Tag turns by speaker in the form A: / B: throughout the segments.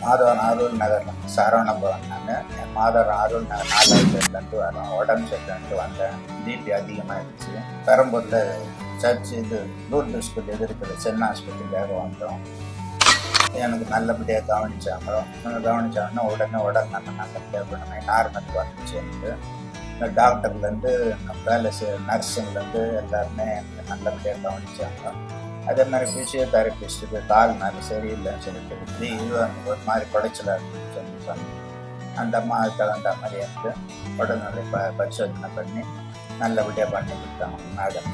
A: மாதவன் அருள் நகர் சரவணபவன். நான் மாதவன் அருள் நகர் 4வது வரோம். உடம்பு சரியில்லைன்ட்டு வந்தேன். பிபி அதிகமாகிடுச்சு. பெரம்பூரில் சர்ச் லூர்து ஸ்கூல் எதிர்க்கிற சென்னை ஆஸ்பத்திரிக்காக வந்தோம். எனக்கு நல்லபடியாக கவனிச்சாங்கன்னா உடனே நல்லபடியாக பண்ணேன். நார்மலுக்கு வந்துச்சு. எனக்கு இந்த டாக்டர்லேருந்து வேலை செய்ய நர்ஸுங்கலேருந்து எல்லாருமே எனக்கு நல்லபடியாக கவனிச்சாங்க. அதே மாதிரி ஃபிசியோதெரபிஸ்ட்டுக்கு கால் நல்லா சரியில்லைன்னு சொல்லிட்டு இது ஒரு மாதிரி குடைச்சலாக இருக்குன்னு சொன்னாங்க. அந்த அம்மா தகுந்த மாதிரி எனக்கு உடல்நிலை பரிசோதனை பண்ணி நல்லபடியாக பண்ணி கொடுத்தாங்க மேடம்.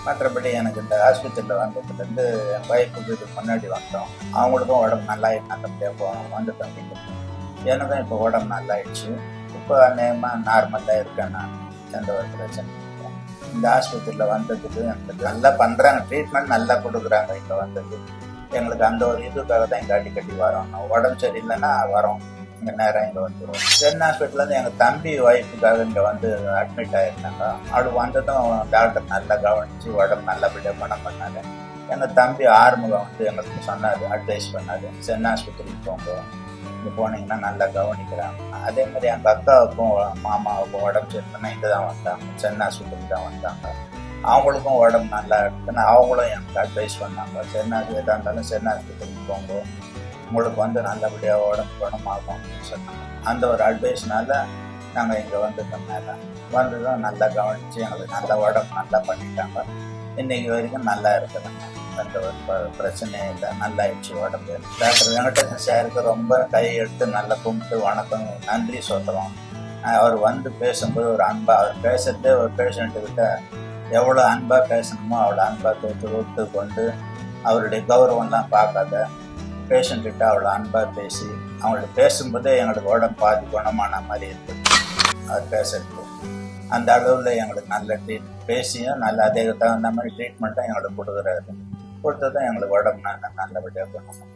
A: மற்றபடி எனக்கு இந்த ஆஸ்பத்திரியில் வந்ததுலேருந்து என் ஒய்ஃபுக்கு இதுக்கு முன்னாடி வந்தோம். அவங்களுக்கும் உடம்பு நல்லபடியாக போனோம் வந்துட்டோம். எனக்கும் இப்போ உடம்பு நல்லாயிடுச்சு. இப்போ நேமாக நார்மலாக இருக்கேன். நான் எந்த ஒரு பிரச்சனை இல்லை. இந்த ஆஸ்பத்திரியில் வந்ததுக்கு எனக்கு நல்லா பண்ணுறாங்க, ட்ரீட்மெண்ட் நல்லா கொடுக்குறாங்க. இங்கே வந்தது எங்களுக்கு அந்த ஒரு இதுக்காக தான் இங்கே அடிக்கடி வரோம். உடம்பு சரியில்லைன்னா வரோம், இங்கே நேரம் இங்கே வந்துடுவோம். சென்னை ஹாஸ்பிட்டல்லேருந்து எங்கள் தம்பி ஒய்ஃபுக்காக இங்கே வந்து அட்மிட் ஆகிருந்தாங்க. அவள் வந்ததும் டாக்டர் நல்லா கவனித்து உடம்பு நல்லபடியாக பணம் பண்ணாரு. எங்கள் தம்பி ஆறுமுகம் வந்து எங்களுக்கு சொன்னார், அட்வைஸ் பண்ணார், சென்னை ஆஸ்பத்திரிக்கு போங்க, இங்கே போனீங்கன்னா நல்லா கவனிக்கிறாங்க. அதே மாதிரி எங்கள் அக்காவுக்கும் மாமாவுக்கும் உடம்பு சரியில்லைன்னா இங்கே தான் வந்தாங்க, சென்னை ஆஸ்பத்திரிக்கு தான் வந்தாங்க. அவங்களுக்கும் உடம்பு நல்லா இருக்குன்னு அவங்களும் எனக்கு அட்வைஸ் பண்ணாங்க, சென்னை எதாக இருந்தாலும் சென்னை ஆஸ்பத்திரிக்கு போங்க, உங்களுக்கு வந்து நல்லபடியாக உடம்பு குணமாகும் அப்படின்னு சொன்னாங்க. அந்த ஒரு அட்வைஸ்னால நாங்கள் இங்கே வந்ததும் நல்லா கவனித்து எங்களுக்கு நல்ல உடம்பு நல்லா பண்ணிட்டாங்க. இன்றைக்கி வரைக்கும் நல்லா இருக்குதுங்க. எந்த ஒரு பிரச்சனையும் இல்லை, நல்லா ஆயிடுச்சு உடம்பு. டாக்டர் வெங்கடேசன் சாருக்கு ரொம்ப கை எடுத்து நல்லா கும்பிட்டு வணக்கம் நன்றி சொல்கிறோம். அவர் வந்து பேசும்போது ஒரு அன்பாக அவர் பேசுகிறதே ஒரு பேஷண்ட்டுக்கிட்ட எவ்வளோ அன்பாக பேசணுமோ அவ்வளோ அன்பாக விட்டு கொண்டு அவருடைய கௌரவம்லாம் பார்க்காத பேஷண்ட்கிட்ட அவ்வளோ அன்பாக பேசி அவங்கள்ட்ட பேசும்போதே எங்களுக்கு உடம்பு பாதி குணமான மாதிரி இருக்குது. அவர் பேசுறது அந்த அளவில் எங்களுக்கு நல்ல பேசியும் நல்ல அதே தகுந்த மாதிரி ட்ரீட்மெண்ட்டும் எங்களுக்கு கொடுத்துதான் எங்களுக்கு உடம்பு நல்லபடியாக பண்ணணும்.